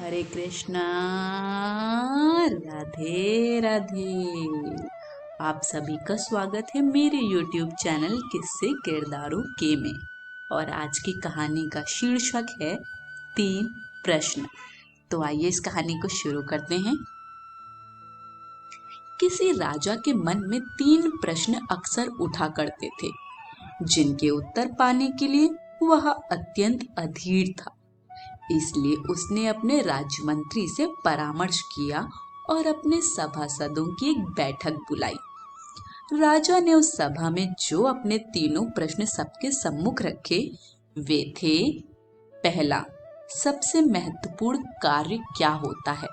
हरे कृष्णा। राधे राधे। आप सभी का स्वागत है मेरे YouTube चैनल किस्से किरदारों के में। और आज की कहानी का शीर्षक है 3 प्रश्न। तो आइए इस कहानी को शुरू करते हैं। किसी राजा के मन में 3 प्रश्न अक्सर उठा करते थे, जिनके उत्तर पाने के लिए वह अत्यंत अधीर था। इसलिए उसने अपने राजमंत्री से परामर्श किया और अपने सभासदों की एक बैठक बुलाई। राजा ने उस सभा में जो अपने 3 प्रश्न सबके सम्मुख रखे वे थे: पहला, सबसे महत्वपूर्ण कार्य क्या होता है?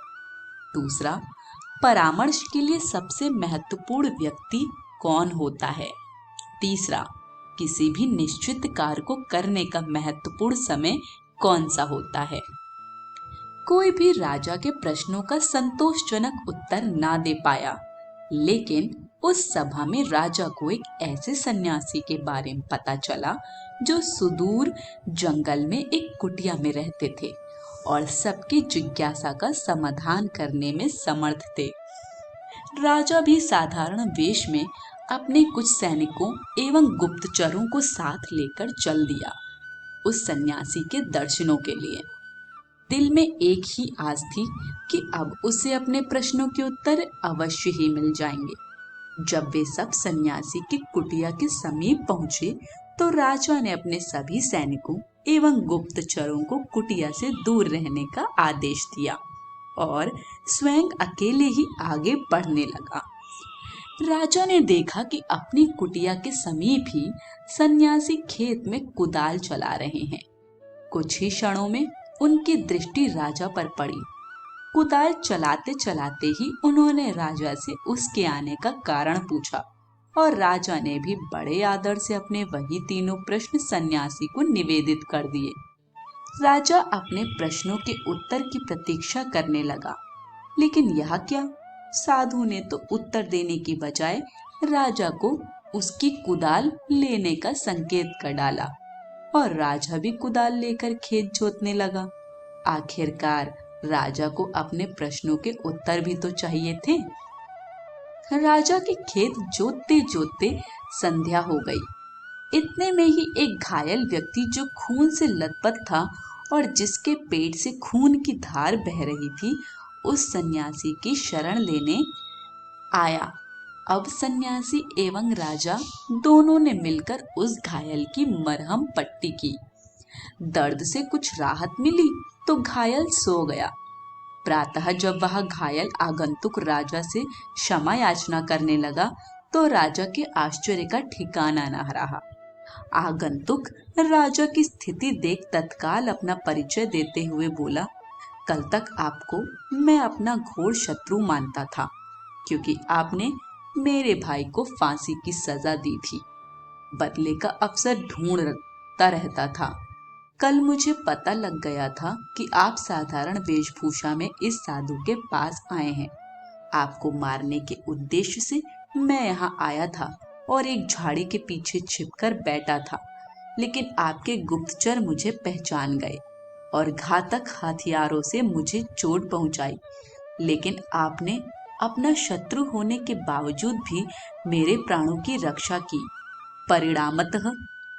दूसरा, परामर्श के लिए सबसे महत्वपूर्ण व्यक्ति कौन होता है? तीसरा, किसी भी निश्चित कार्य को करने का महत्वपूर्ण समय कौन सा होता है? कोई भी राजा के प्रश्नों का संतोषजनक उत्तर ना दे पाया, लेकिन उस सभा में राजा को एक ऐसे सन्यासी के बारे में पता चला जो सुदूर जंगल में एक कुटिया में रहते थे और सबकी जिज्ञासा का समाधान करने में समर्थ थे। राजा भी साधारण वेश में अपने कुछ सैनिकों एवं गुप्तचरों को साथ लेकर चल दिया उस सन्यासी के दर्शनों के लिए। दिल में एक ही आस थी कि अब उसे अपने प्रश्नों के उत्तर अवश्य ही मिल जाएंगे। जब वे सब सन्यासी की कुटिया के समीप पहुंचे तो राजा ने अपने सभी सैनिकों एवं गुप्तचरों को कुटिया से दूर रहने का आदेश दिया और स्वयं अकेले ही आगे बढ़ने लगा। राजा ने देखा कि अपनी कुटिया के समीप ही सन्यासी खेत में कुदाल चला रहे हैं। कुछ ही क्षणों में उनकी दृष्टि राजा पर पड़ी। कुदाल चलाते चलाते ही उन्होंने राजा से उसके आने का कारण पूछा और राजा ने भी बड़े आदर से अपने वही 3 प्रश्न सन्यासी को निवेदित कर दिए। राजा अपने प्रश्नों के उत्तर की प्रतीक्षा करने लगा, लेकिन यह क्या, साधु ने तो उत्तर देने की बजाय राजा को उसकी कुदाल लेने का संकेत कर डाला और राजा भी कुदाल लेकर खेत जोतने लगा। आखिरकार राजा को अपने प्रश्नों के उत्तर भी तो चाहिए थे। राजा के खेत जोतते जोतते संध्या हो गई। इतने में ही एक घायल व्यक्ति जो खून से लथपथ था और जिसके पेट से खून की धार बह रही थी, उस सन्यासी की शरण लेने आया। अब सन्यासी एवं राजा दोनों ने मिलकर उस घायल की मरहम पट्टी की। दर्द से कुछ राहत मिली तो घायल सो गया। प्रातः जब वह घायल आगंतुक राजा से क्षमा याचना करने लगा तो राजा के आश्चर्य का ठिकाना न रहा। आगंतुक राजा की स्थिति देख तत्काल अपना परिचय देते हुए बोला, कल तक आपको मैं अपना घोर शत्रु मानता था, क्योंकि आपने मेरे भाई को फांसी की सजा दी थी। बदले का अवसर ढूंढता रहता था। कल मुझे पता लग गया था कि आप साधारण वेशभूषा में इस साधु के पास आए हैं। आपको मारने के उद्देश्य से मैं यहाँ आया था और एक झाड़ी के पीछे छिपकर बैठा था, लेकिन आपके गुप्तचर मुझे पहचान गए और घातक हथियारों से मुझे चोट पहुंचाई। लेकिन आपने अपना शत्रु होने के बावजूद भी मेरे प्राणों की रक्षा की। परिणामतः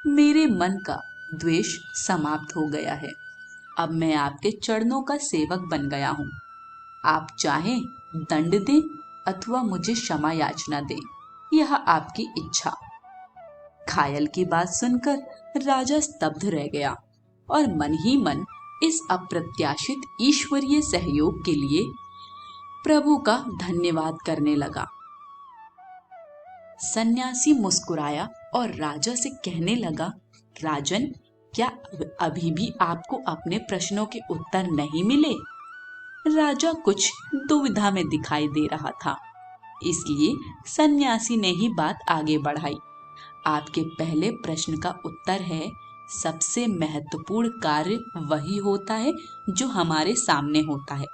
मेरे मन का द्वेष समाप्त हो गया है। अब मैं आपके चरणों का सेवक बन गया हूँ। आप चाहें दंड दें अथवा मुझे क्षमा याचना दें, यह आपकी इच्छा। घायल की बात सुनकर राजा स्तब्ध रह गया और मन ही मन इस अप्रत्याशित ईश्वरीय सहयोग के लिए प्रभु का धन्यवाद करने लगा। सन्यासी मुस्कुराया और राजा से कहने लगा, राजन, क्या अभी भी आपको अपने प्रश्नों के उत्तर नहीं मिले? राजा कुछ दुविधा में दिखाई दे रहा था, इसलिए सन्यासी ने ही बात आगे बढ़ाई। आपके पहले प्रश्न का उत्तर है, सबसे महत्वपूर्ण कार्य वही होता है जो हमारे सामने होता है।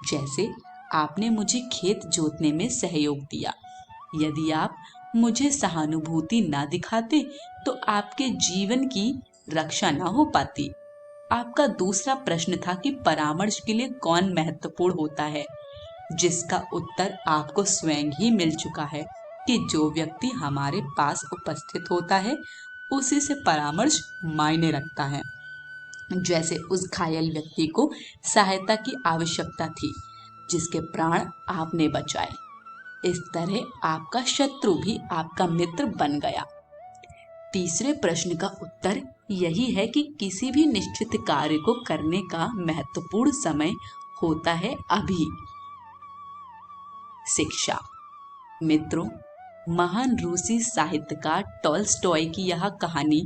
जैसे आपने मुझे खेत जोतने में सहयोग दिया। यदि आप मुझे सहानुभूति ना दिखाते तो आपके जीवन की रक्षा ना हो पाती। आपका दूसरा प्रश्न था कि परामर्श के लिए कौन महत्वपूर्ण होता है, जिसका उत्तर आपको स्वयं ही मिल चुका है कि जो व्यक्ति हमारे पास उपस्थित होता है उसी से परामर्श मायने रखता है। जैसे उस घायल व्यक्ति को सहायता की आवश्यकता थी जिसके प्राण आपने बचाए, इस तरह आपका शत्रु भी आपका मित्र बन गया। तीसरे प्रश्न का उत्तर यही है कि किसी भी निश्चित कार्य को करने का महत्वपूर्ण समय होता है अभी। शिक्षा। मित्रों, महान रूसी साहित्यकार टॉल्स्टॉय की यह कहानी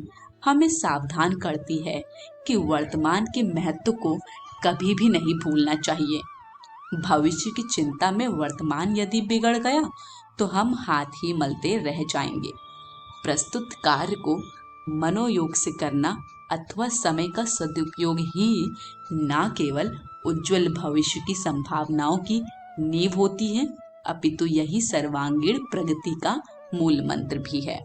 हमें सावधान करती है कि वर्तमान के महत्व को कभी भी नहीं भूलना चाहिए। भविष्य की चिंता में वर्तमान यदि बिगड़ गया तो हम हाथ ही मलते रह जाएंगे। प्रस्तुत कार्य को मनोयोग से करना अथवा समय का सदुपयोग ही न केवल उज्जवल भविष्य की संभावनाओं की नींव होती है, अपितु यही सर्वांगीण प्रगति का मूल मंत्र भी है।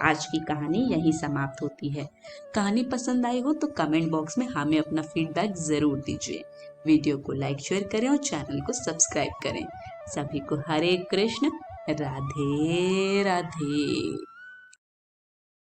आज की कहानी यहीं समाप्त होती है। कहानी पसंद आई हो तो कमेंट बॉक्स में हमें अपना फीडबैक जरूर दीजिए। वीडियो को लाइक शेयर करें और चैनल को सब्सक्राइब करें। सभी को हरे कृष्ण, राधे राधे।